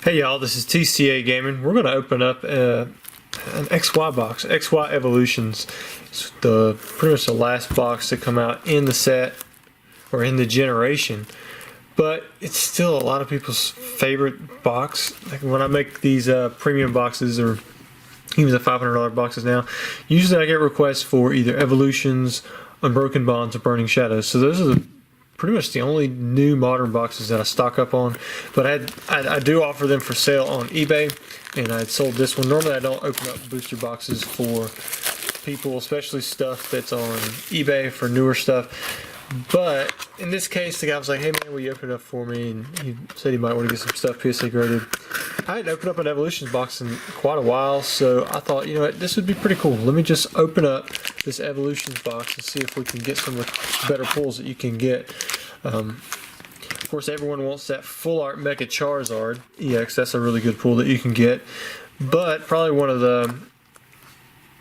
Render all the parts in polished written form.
Hey y'all, this is TCA Gaming. We're going to open up an XY box, XY Evolutions. It's pretty much the last box to come out in the set or in the generation, but it's still a lot of people's favorite box. Like when I make these premium boxes or even the $500 boxes now, usually I get requests for either Evolutions, Unbroken Bonds, or Burning Shadows. So those are pretty much the only new modern boxes that I stock up on, but I do offer them for sale on eBay, and I sold this one. Normally I don't open up booster boxes for people, especially stuff that's on eBay for newer stuff, but in this case the guy was like, hey man, will you open it up for me? And he said he might want to get some stuff PSA graded. I hadn't opened up an Evolutions box in quite a while, so I thought, you know what, this would be pretty cool. Let me just open up this Evolutions box and see if we can get some of the better pulls that you can get. Of course, everyone wants that full art Mega Charizard EX. That's a really good pull that you can get, but probably one of the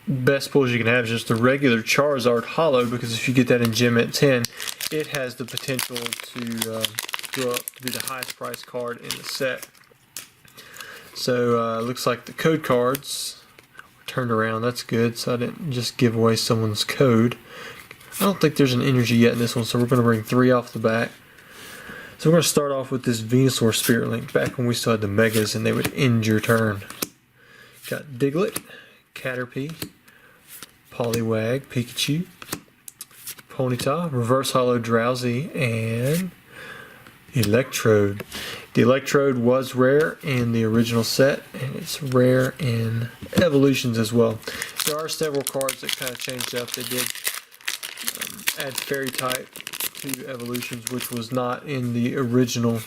best pulls you can have is just the regular Charizard Holo, because if you get that in Gem at 10, it has the potential to go up to be the highest price card in the set. So looks like the code cards were turned around. That's good, so I didn't just give away someone's code. I don't think there's an energy yet in this one, so we're going to bring 3 off the back. So we're going to start off with this Venusaur Spirit Link, back when we still had the Megas and they would end your turn. Got Diglett, Caterpie, Poliwag, Pikachu, Ponyta, Reverse Holo Drowsy, and Electrode. The Electrode was rare in the original set, and it's rare in Evolutions as well. There are several cards that kind of changed up. They did add Fairy type to Evolutions, which was not in the original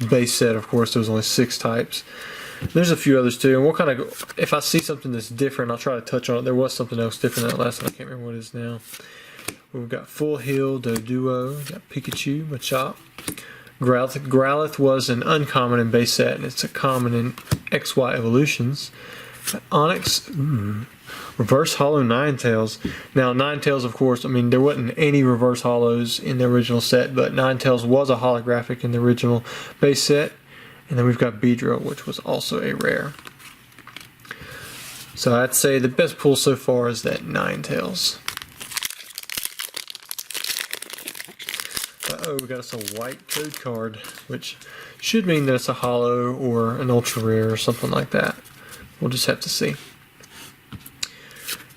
base set. Of course, there was only 6 types. There's a few others too, and we'll kind of, if I see something that's different, I'll try to touch on it. There was something else different that last time. I can't remember what it is now. We've got Full Heal, Doduo, got Pikachu, Machop. Growlithe was an uncommon in base set, and it's a common in XY Evolutions. Got Onix, Reverse Holo Ninetales. Now Ninetales, of course, I mean there wasn't any Reverse Holos in the original set, but Ninetales was a holographic in the original base set. And then we've got Beedrill, which was also a rare. So I'd say the best pull so far is that Ninetales. Uh-oh, we got us a white code card, which should mean that it's a holo or an ultra rare or something like that. We'll just have to see.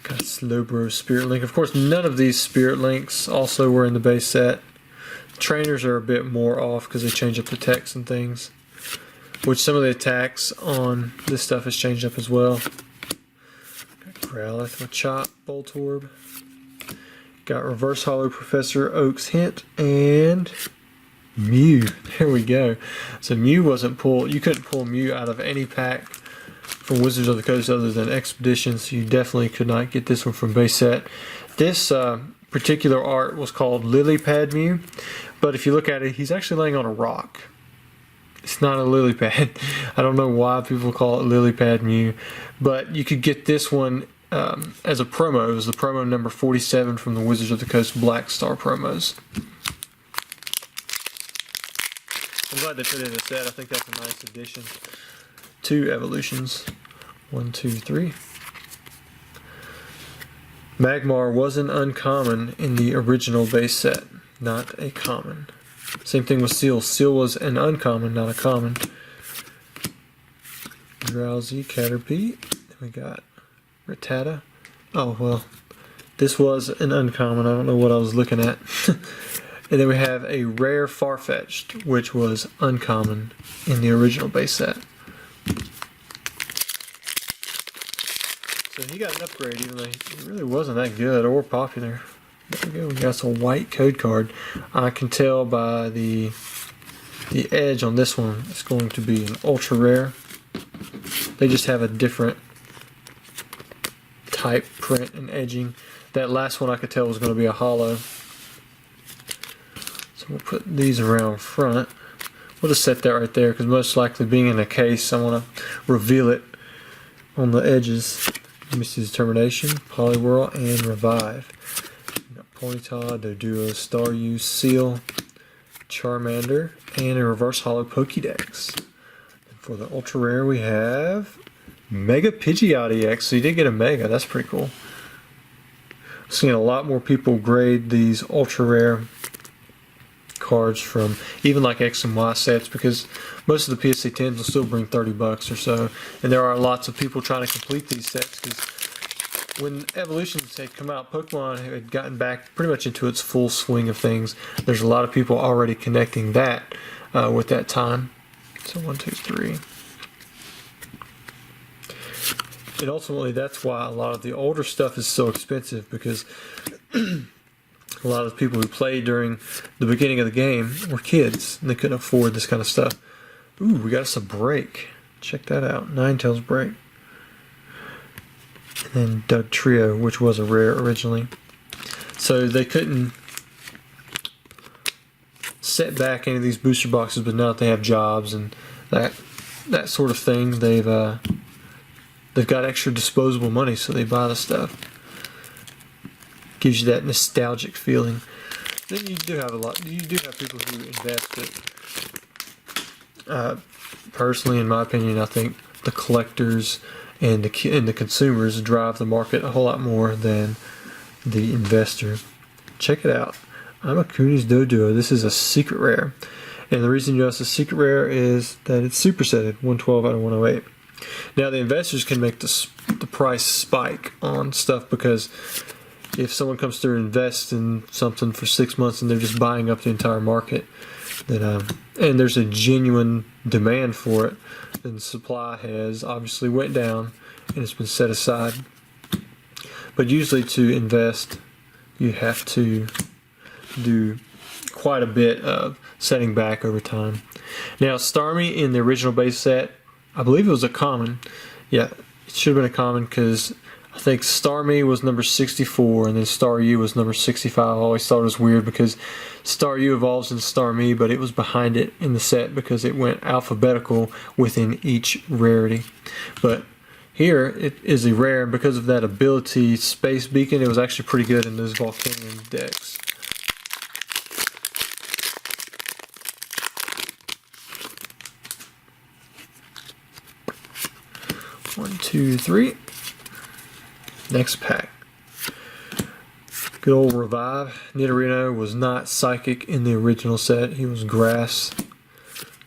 Got a Slowbro Spirit Link. Of course, none of these Spirit Links also were in the base set. Trainers are a bit more off because they change up the text and things, which some of the attacks on this stuff has changed up as well. Got Growlithe, Machop, Voltorb. Got Reverse Holo Professor Oak's Hint, and Mew. There we go. So Mew wasn't pulled. You couldn't pull Mew out of any pack from Wizards of the Coast other than Expedition, so you definitely could not get this one from base set. This particular art was called Lily Pad Mew, but if you look at it, he's actually laying on a rock. It's not a lily pad. I don't know why people call it Lily Pad Mew, but you could get this one as a promo. It was the promo number 47 from the Wizards of the Coast Black Star promos. I'm glad they put it in a set. I think that's a nice addition to Evolutions. 1, 2, 3. Magmar was an uncommon in the original base set, not a common. Same thing with Seal. Seal was an uncommon, not a common. Drowsy, Caterpie. Then we got Rattata. Oh, well, this was an uncommon. I don't know what I was looking at. And then we have a rare Farfetch'd, which was uncommon in the original base set. So he got an upgrade, even though he really wasn't that good or popular. There we go. We got some white code card. I can tell by the edge on this one, it's going to be an ultra rare. They just have a different type print and edging. That last one I could tell was going to be a holo. So we'll put these around front. We'll just set that right there because most likely being in a case, I want to reveal it on the edges. Misty Determination, Poliwhirl, and Revive. Ponyta, Doduo, Staryu, Seal, Charmander, and a reverse holo Pokédex. And for the ultra rare, we have Mega Pidgeot EX. So you did get a Mega. That's pretty cool. I've seen a lot more people grade these ultra rare cards from even like X and Y sets, because most of the PSA 10s will still bring $30 or so, and there are lots of people trying to complete these sets, because when Evolutions had come out, Pokemon had gotten back pretty much into its full swing of things. There's a lot of people already connecting that with that time. So 1, 2, 3. And ultimately that's why a lot of the older stuff is so expensive, because a lot of the people who played during the beginning of the game were kids, and they couldn't afford this kind of stuff. Ooh, we got us a break. Check that out. Ninetales break. And then Doug Trio, which was a rare originally. So they couldn't set back any of these booster boxes, but now that they have jobs and that sort of thing, they've got extra disposable money, so they buy the stuff. Gives you that nostalgic feeling. Then you do have people who invest it. Personally, in my opinion, I think the collectors and the consumers drive the market a whole lot more than the investor. Check it out. I'm a Cooney's Doduo. This is a secret rare, and the reason you know it's a secret rare is that it's supersetted 112 out of 108. Now the investors can make the price spike on stuff, because if someone comes through and invests in something for 6 months and they're just buying up the entire market, then and there's a genuine demand for it, then the supply has obviously went down and it's been set aside. But usually to invest, you have to do quite a bit of setting back over time. Now Starmie in the original base set, I believe it was a common. Yeah, it should have been a common, because I think Starmie was number 64 and then Staryu was number 65. I always thought it was weird because Staryu evolves into Starmie, but it was behind it in the set because it went alphabetical within each rarity. But here it is a rare, and because of that ability, Space Beacon, it was actually pretty good in those Volcanion decks. One, two, three. Next pack. Good old Revive. Nidorino was not Psychic in the original set. He was Grass.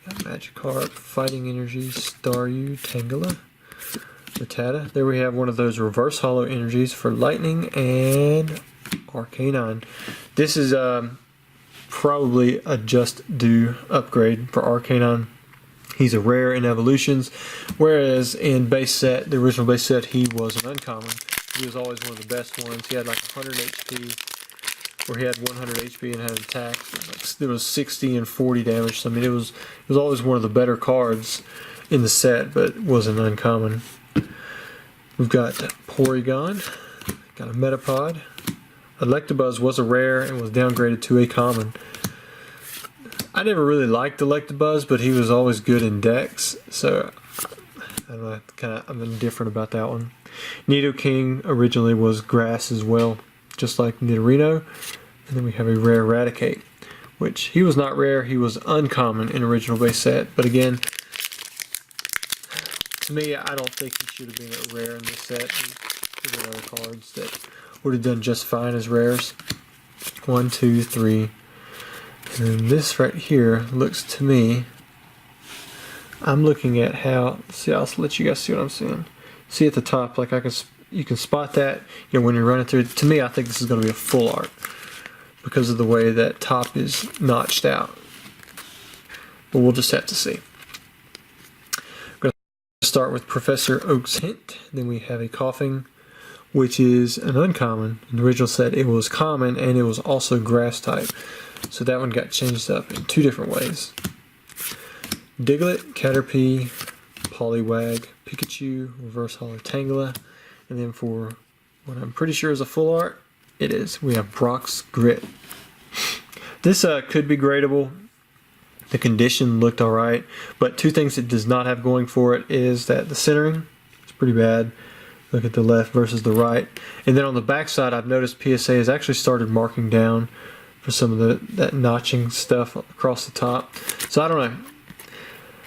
Got Magikarp, Fighting Energy, Staryu, Tangela, Rattata. There we have one of those reverse holo energies for Lightning and Arcanine. This is probably a just due upgrade for Arcanine. He's a rare in Evolutions, whereas in base set, the original base set, he was an uncommon. He was always one of the best ones. He had like 100 HP, or he had 100 HP and had an attack. It was 60 and 40 damage. So, I mean, it was always one of the better cards in the set, but was an uncommon. We've got Porygon, got a Metapod. Electabuzz was a rare and was downgraded to a common. I never really liked Electabuzz, but he was always good in decks, so I don't know, I'm indifferent about that one. Nidoking originally was Grass as well, just like Nidorino. And then we have a rare Eradicate, which he was not rare, he was uncommon in original base set. But again, to me, I don't think he should have been a rare in this set. There are other cards that would have done just fine as rares. 1, 2, 3. And then this right here looks to me, I'm looking at how, see, I'll let you guys see what I'm seeing. See at the top, like you can spot that, you know, when you're running through. To me, I think this is going to be a full art because of the way that top is notched out. But we'll just have to see. I'm going to start with Professor Oak's Hint. Then we have a Coughing, which is an uncommon. In the original set, it was common and it was also grass type. So that one got changed up in 2 different ways. Diglett, Caterpie, Poliwag, Pikachu, Reverse Holo Tangela, and then for what I'm pretty sure is a full art, it is. We have Brock's Grit. This could be gradable. The condition looked alright, but 2 things it does not have going for it is that the centering is pretty bad. Look at the left versus the right. And then on the back side, I've noticed PSA has actually started marking down for some of that notching stuff across the top. So I don't know.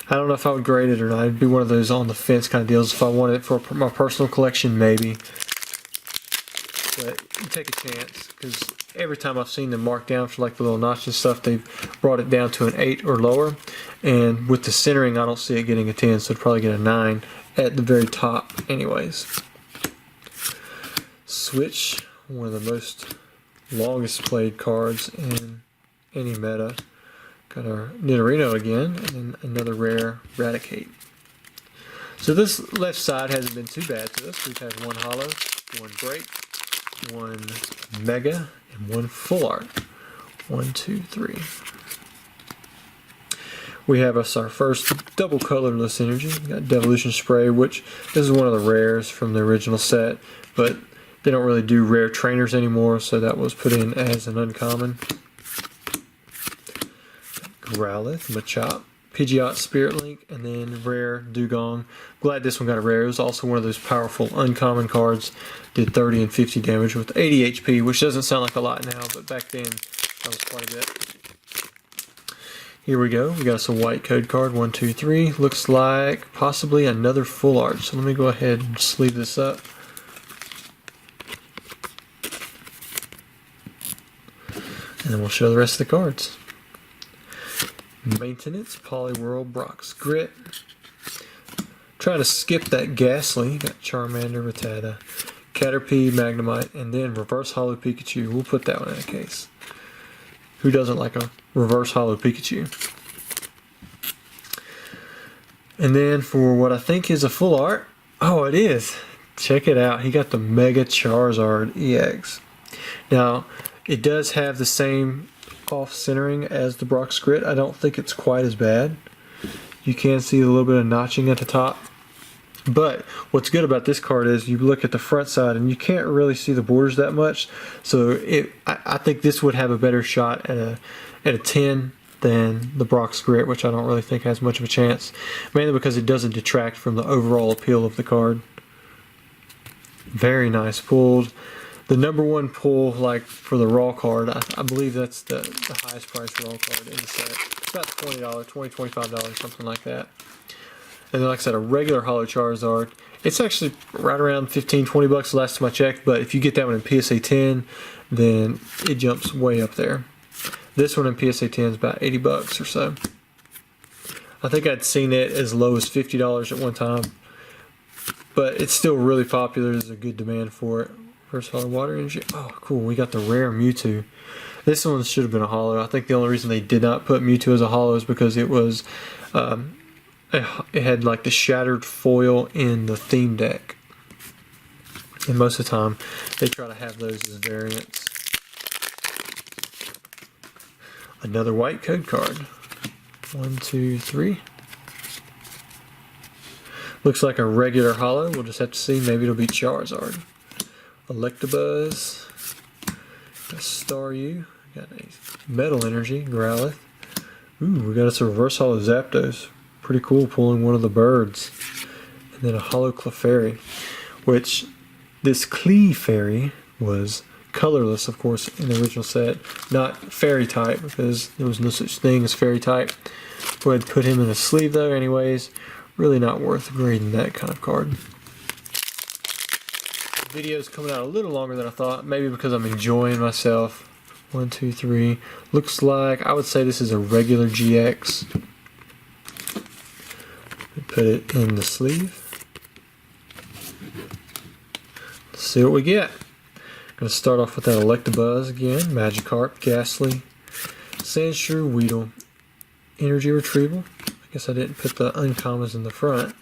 I don't know if I would grade it or not. It'd be one of those on the fence kind of deals. If I wanted it for my personal collection, maybe. But you take a chance, because every time I've seen them marked down for like the little notch and stuff, they've brought it down to an 8 or lower. And with the centering, I don't see it getting a 10, so it'd probably get a 9 at the very top anyways. Switch, one of the most longest played cards in any meta. Got our Nidorino again, and then another rare Raticate. So this left side hasn't been too bad to us. We've had one holo, one break, one mega, and one full art. 1, 2, 3. We have us our first double colorless energy. We got Devolution Spray, which this is one of the rares from the original set, but they don't really do rare trainers anymore, so that was put in as an uncommon. Growlithe, Machop, Pidgeot, Spirit Link, and then rare Dugong. Glad this one got a rare. It was also one of those powerful uncommon cards. Did 30 and 50 damage with 80 HP, which doesn't sound like a lot now, but back then that was quite a bit. Here we go. We got us a white code card. 1, 2, 3. Looks like possibly another full art. So let me go ahead and sleeve this up. And then we'll show the rest of the cards. Maintenance, Poliwhirl, Brock's Grit. Trying to skip that Ghastly. Got Charmander, Rattata, Caterpie, Magnemite, and then Reverse Holo Pikachu. We'll put that one in a case. Who doesn't like a Reverse Holo Pikachu? And then for what I think is a full art. Oh, it is. Check it out. He got the Mega Charizard EX. Now, it does have the same off-centering as the Brock's Grit. I don't think it's quite as bad. You can see a little bit of notching at the top. But what's good about this card is you look at the front side and you can't really see the borders that much. So I think this would have a better shot at a 10 than the Brock's Grit, which I don't really think has much of a chance. Mainly because it doesn't detract from the overall appeal of the card. Very nice pulled. The number one pull, like for the raw card, I believe that's the highest price raw card in the set. It's about $20, $20, $25, something like that. And then, like I said, a regular Holo Charizard, it's actually right around 15, 20 bucks the last time I checked, but if you get that one in PSA 10, then it jumps way up there. This one in PSA 10 is about 80 bucks or so. I think I'd seen it as low as $50 at one time, but it's still really popular. There's a good demand for it. First holo Water Energy. Oh, cool. We got the rare Mewtwo. This one should have been a holo. I think the only reason they did not put Mewtwo as a holo is because it was, it had like the shattered foil in the theme deck. And most of the time, they try to have those as variants. Another white code card. 1, 2, 3. Looks like a regular holo. We'll just have to see. Maybe it'll be Charizard. Electabuzz, got Staryu, got a Metal Energy, Growlithe. Ooh, we got us a Reverse Holo Zapdos. Pretty cool, pulling one of the birds. And then a Holo Clefairy, which this Clefairy was colorless, of course, in the original set. Not fairy type, because there was no such thing as fairy type. Go ahead and put him in a sleeve though, anyways. Really not worth grading that kind of card. Video's coming out a little longer than I thought, maybe because I'm enjoying myself. 1, 2, 3. Looks like, I would say this is a regular GX. Put it in the sleeve. Let's see what we get. Gonna start off with that Electabuzz again, Magikarp, Ghastly, Sandshrew, Weedle, Energy Retrieval. I guess I didn't put the uncommons in the front.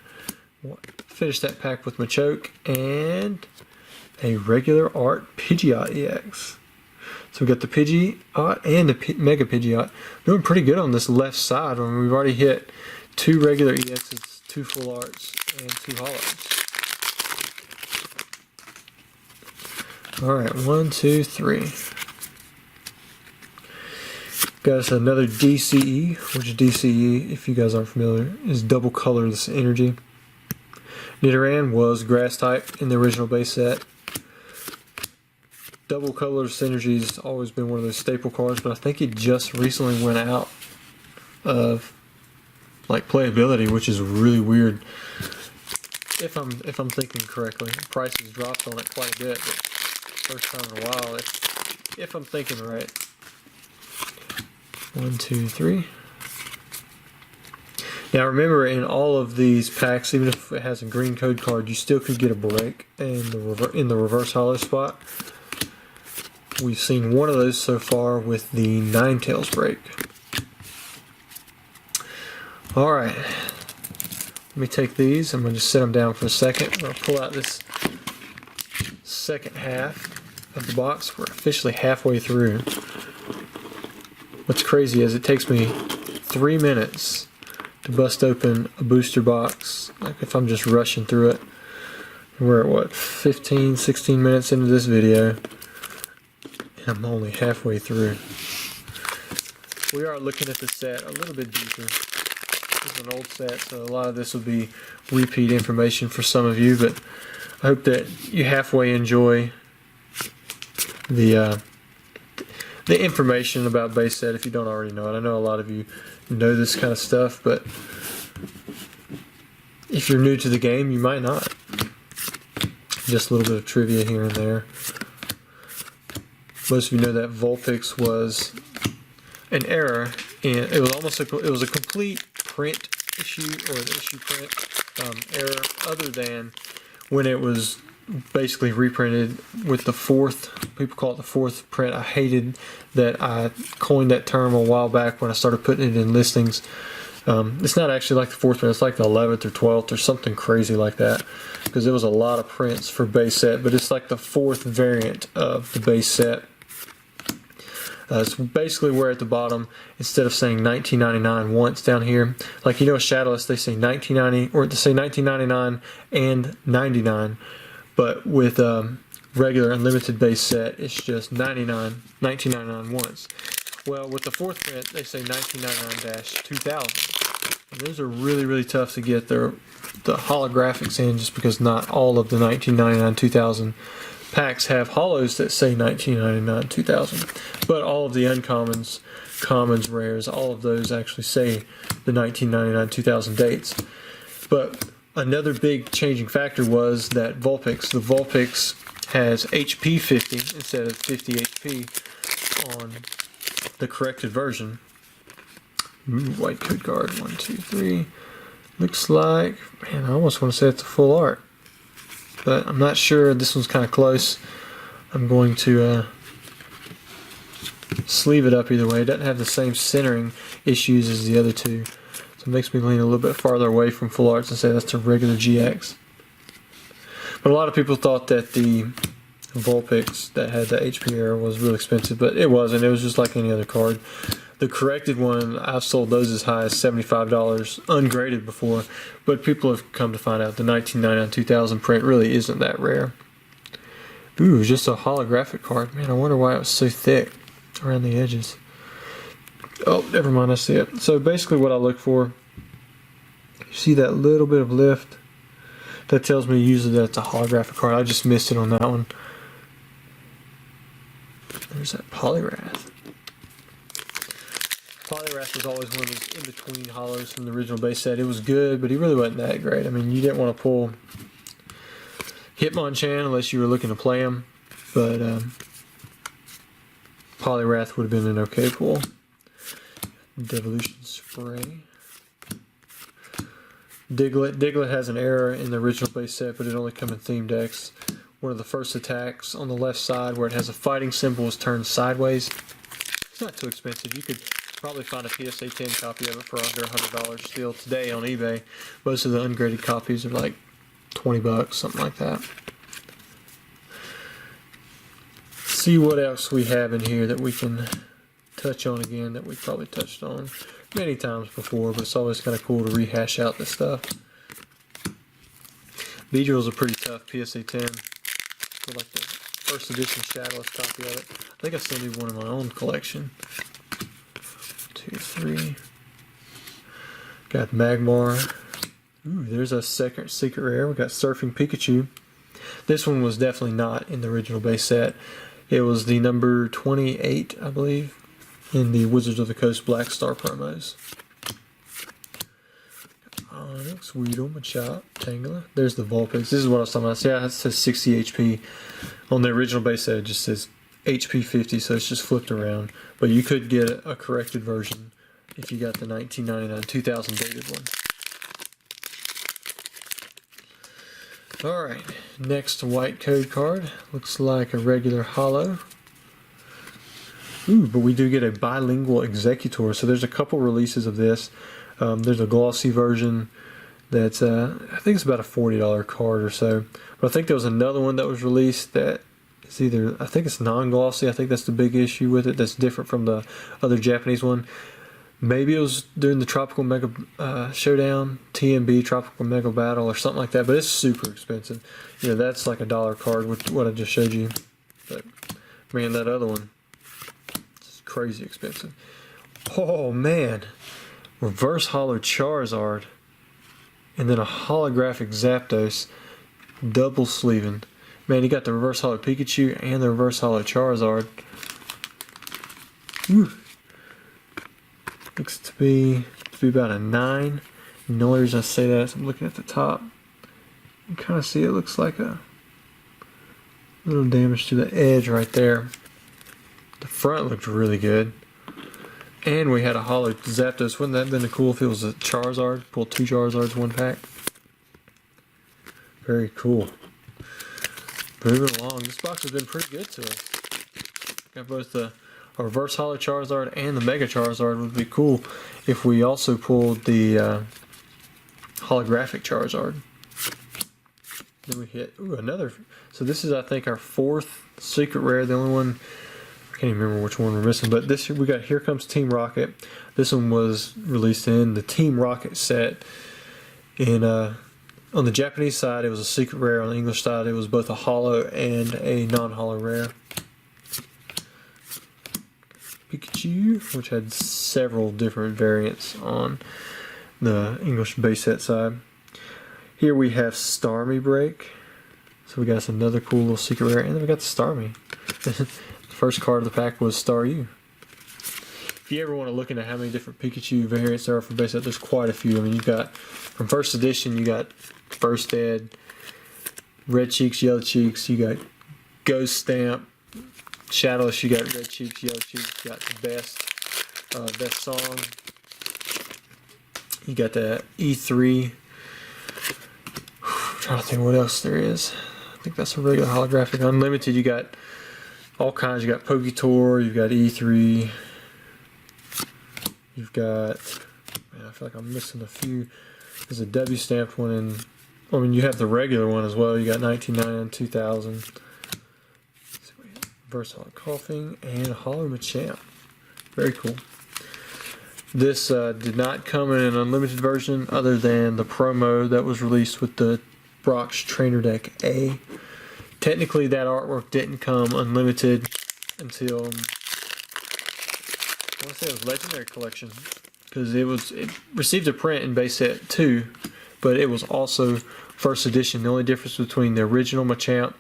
Finish that pack with Machoke and a regular art Pidgeot EX. So we got the Pidgeot and the Mega Pidgeot. Doing pretty good on this left side. I mean, we've already hit 2 regular EXs, 2 full arts, and 2 holos. Alright, 1, 2, 3. Got us another DCE, which DCE, if you guys aren't familiar, is double colorless energy. Nidoran was grass type in the original base set. Double Color Synergy's always been one of those staple cards, but I think it just recently went out of like playability, which is really weird. If I'm thinking correctly, the price has dropped on it quite a bit, but first time in a while. If I'm thinking right. 1, 2, 3. Now remember, in all of these packs, even if it has a green code card, you still could get a break in the reverse holo spot. We've seen one of those so far with the Ninetales break. Alright, let me take these. I'm going to just set them down for a second. I'm going to pull out this second half of the box. We're officially halfway through. What's crazy is it takes me 3 minutes to bust open a booster box, like if I'm just rushing through it. We're at what, 15, 16 minutes into this video, and I'm only halfway through. We are looking at the set a little bit deeper. This is an old set, so a lot of this will be repeat information for some of you, but I hope that you halfway enjoy the information about base set if you don't already know it. I know a lot of you know this kind of stuff, but if you're new to the game, you might not. Just a little bit of trivia here and there. Most of you know that Vulpix was an error, and it was a complete print issue, or an issue print error, other than when it was basically reprinted with the fourth, people call it the fourth print. I hated that I coined that term a while back when I started putting it in listings. It's not actually like the fourth print, it's like the 11th or 12th or something crazy like that, because there was a lot of prints for base set, but it's like the fourth variant of the base set. It's basically where at the bottom, instead of saying 1999 once down here, like you know, a Shadowless, they say 1990, or they say 1999 and 99. But with regular unlimited base set, it's just 1999 once. Well, with the fourth print, they say 1999-2000. And those are really, really tough to get the holographics in, just because not all of the 1999-2000 packs have holos that say 1999-2000. But all of the uncommons, commons, rares, all of those actually say the 1999-2000 dates. But another big changing factor was that Vulpix. The Vulpix has HP 50 instead of 50 HP on the corrected version. Ooh, white code card, 1, 2, 3. Looks like, man, I almost want to say it's a full art, but I'm not sure. This one's kind of close. I'm going to sleeve it up either way. It doesn't have the same centering issues as the other two. It makes me lean a little bit farther away from full arts and say that's a regular GX. But a lot of people thought that the Vulpix that had the HP error was real expensive, but it wasn't. It was just like any other card. The corrected one, I've sold those as high as $75 ungraded before, but people have come to find out the 1999-2000 print really isn't that rare. Ooh, just a holographic card. Man, I wonder why it was so thick around the edges. Oh, never mind, I see it. So basically what I look for, you see that little bit of lift? That tells me usually that's a holographic card. I just missed it on that one. There's that Poliwrath. Poliwrath was always one of those in-between holos from the original base set. It was good, but he really wasn't that great. I mean, you didn't want to pull Hitmonchan unless you were looking to play him, but Poliwrath would have been an okay pull. Devolution Spray. Diglett has an error in the original base set, but it only comes in theme decks. One of the first attacks on the left side where it has a fighting symbol is turned sideways. It's not too expensive. You could probably find a PSA 10 copy of it for under $100 still today on eBay. Most of the ungraded copies are like $20, something like that. See what else we have in here that we can touch on again, that we probably touched on many times before, but it's always kind of cool to rehash out this stuff. Beedrill's a pretty tough PSA 10. I like the first edition Shadowless copy of it. I think I still need one in my own collection. 2, 3. Got Magmar. Ooh, there's a second secret rare. We got Surfing Pikachu. This one was definitely not in the original base set. It was the number 28, I believe, in the Wizards of the Coast Black Star promos. Onyx, Weedle, Machop, Tangela. There's the Vulpix. This is what I was talking about. See, it says 60 HP. On the original base set, it just says HP 50, so it's just flipped around. But you could get a corrected version if you got the 1999 2000 dated one. Alright, next white code card. Looks like a regular holo. Ooh, but we do get a bilingual Executor, so there's a couple releases of this. There's a glossy version that's, I think it's about a $40 card or so. But I think there was another one that was released that is either, I think it's non-glossy. I think that's the big issue with it. That's different from the other Japanese one. Maybe it was during the Tropical Mega Showdown, TMB Tropical Mega Battle or something like that. But it's super expensive. You know, that's like $1 card with what I just showed you. But man, that other one, it's crazy expensive. Oh man. Reverse Holo Charizard, and then a holographic Zapdos, double sleeving. Man, you got the Reverse Holo Pikachu and the Reverse Holo Charizard. Whew. Looks to be about a 9. And the only reason I say that is I'm looking at the top. You kind of see it looks like a little damage to the edge right there. The front looked really good. And we had a holo Zapdos. Wouldn't that have been cool if it was a Charizard? Pull 2 Charizards, 1 pack. Very cool. Moving along. This box has been pretty good to us. Got both the Reverse Holo Charizard and the Mega Charizard. Would be cool if we also pulled the holographic Charizard. Then we hit another. So this is, I think, our 4th secret rare. The only one, I can't even remember which one we're missing, but this we got Here Comes Team Rocket. This one was released in the Team Rocket set. And on the Japanese side, it was a secret rare. On the English side, it was both a holo and a non-holo rare. Pikachu, which had several different variants on the English base set side. Here we have Starmie Break. So we got us another cool little secret rare, and then we got the Starmie. First card of the pack was Staryu. If you ever want to look into how many different Pikachu variants there are for base set, there's quite a few. I mean, you've got, from first edition, you got First Ed, Red Cheeks, Yellow Cheeks, you got Ghost Stamp, Shadowless, you got Red Cheeks, Yellow Cheeks, you got Best Song, you got the E3. I'm trying to think what else there is. I think that's a regular holographic. Unlimited, you got all kinds. You got Poketour, you've got E3, you've got, man, I feel like I'm missing a few. There's a W stamped one, and I mean, you have the regular one as well. You got 1999, 2000. Versatile Coughing and Holo Machamp. Very cool. This did not come in an unlimited version other than the promo that was released with the Brock's Trainer Deck A. Technically, that artwork didn't come unlimited until, I want to say it was Legendary Collection, because it received a print in base set 2, but it was also first edition. The only difference between the original Machamp,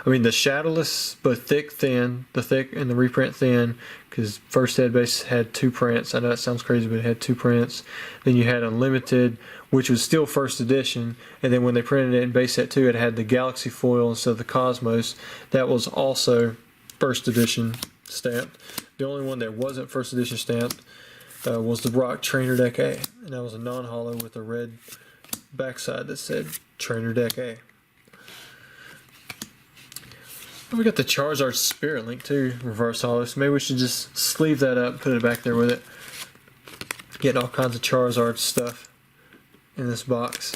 I mean the Shadowless, both thick, thin, the thick and the reprint thin, because first ed base had 2 prints. I know that sounds crazy, but it had 2 prints. Then you had Unlimited, which was still first edition, and then when they printed it in base set 2, it had the Galaxy foil instead of the Cosmos. That was also first edition stamped. The only one that wasn't first edition stamped was the Brock Trainer Deck A, and that was a non-holo with a red backside that said Trainer Deck A. We got the Charizard Spirit Link too, reverse holo, so maybe we should just sleeve that up, put it back there with it. Getting all kinds of Charizard stuff in this box.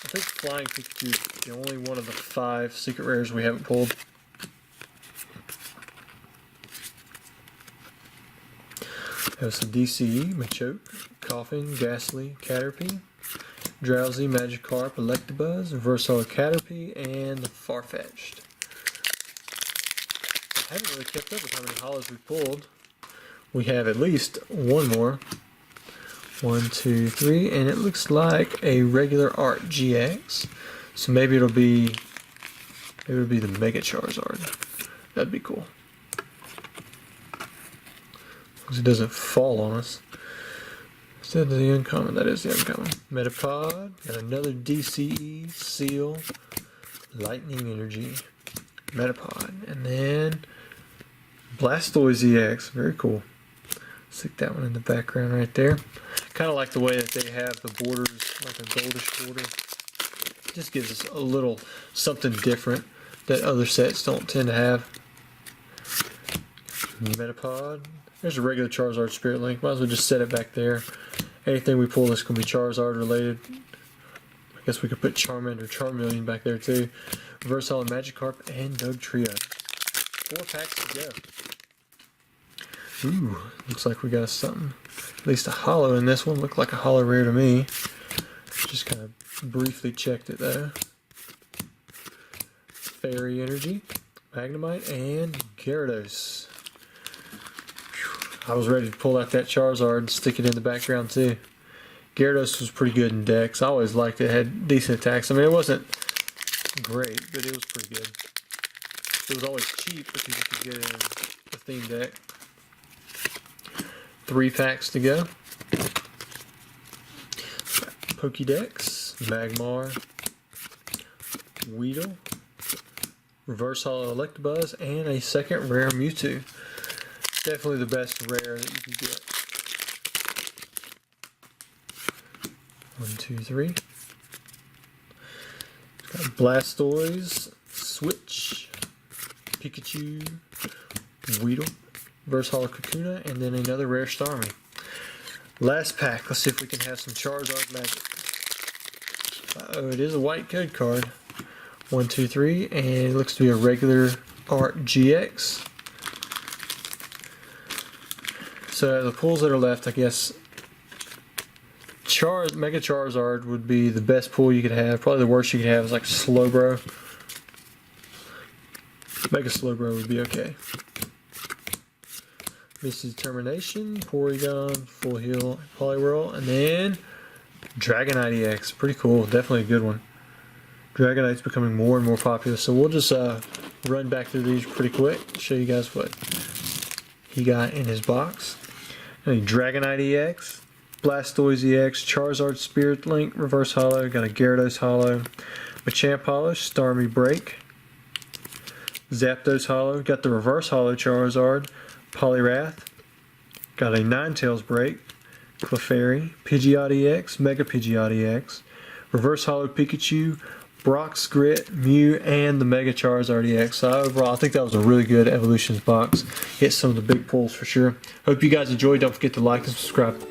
I think Flying Pikachu is the only one of the 5 secret rares we haven't pulled. Have some DCE, Machoke, Coughing, Ghastly, Caterpie, Drowsy, Magikarp, Electabuzz, Versatile Caterpie, and Farfetch'd. I haven't really kept up with how many holos we pulled. We have at least one more. 1, 2, 3, and it looks like a regular Art GX. So maybe it'll be It would be the Mega Charizard. That'd be cool. Because it doesn't fall on us. Instead of the uncommon, that is the uncommon. Metapod, got another DCE, Seal, Lightning Energy, Metapod, and then Blastoise EX, very cool. Stick that one in the background right there. Kind of like the way that they have the borders, like a goldish border. Just gives us a little something different that other sets don't tend to have. Metapod. There's a regular Charizard Spirit Link. Might as well just set it back there. Anything we pull that's going to be Charizard related. I guess we could put Charmander, Charmeleon back there too. Reverse Holo Magikarp and Dugtrio. 4 packs to go. Ooh, looks like we got something. At least a holo in this one. Looked like a holo rare to me. Just kind of briefly checked it though. Fairy Energy, Magnemite, and Gyarados. I was ready to pull out that Charizard and stick it in the background too. Gyarados was pretty good in decks. I always liked it. It had decent attacks. I mean, it wasn't great, but it was pretty good. It was always cheap because you could get it in a theme deck. 3 packs to go. Pokédex, Magmar, Weedle, Reverse Holo Electabuzz, and a second rare Mewtwo. Definitely the best rare that you can get. 1, 2, 3. Got Blastoise, Switch, Pikachu, Weedle, Reverse Holo Kakuna, and then another rare Starmie. Last pack. Let's see if we can have some Charizard magic. Uh-oh, it is a white code card. 1, 2, 3, and it looks to be a regular Art GX. So the pulls that are left, I guess, Mega Charizard would be the best pull you could have. Probably the worst you could have is like Slowbro. Mega Slowbro would be okay. Misty Determination, Porygon, Full Heal, Poliwhirl, and then Dragonite EX. Pretty cool. Definitely a good one. Dragonite's becoming more and more popular, so we'll just run back through these pretty quick. Show you guys what he got in his box. A Dragonite EX, Blastoise EX, Charizard Spirit Link, Reverse Holo, got a Gyarados Holo, Machamp Holo, Starmie Break, Zapdos Holo, got the Reverse Holo Charizard, Poliwrath, got a Ninetales Break, Clefairy, Pidgeot EX, Mega Pidgeot EX, Reverse Holo Pikachu, Brock's Grit, Mew, and the Mega Charizard EX. So overall, I think that was a really good Evolutions box. Hit some of the big pulls for sure. Hope you guys enjoyed. Don't forget to like and subscribe.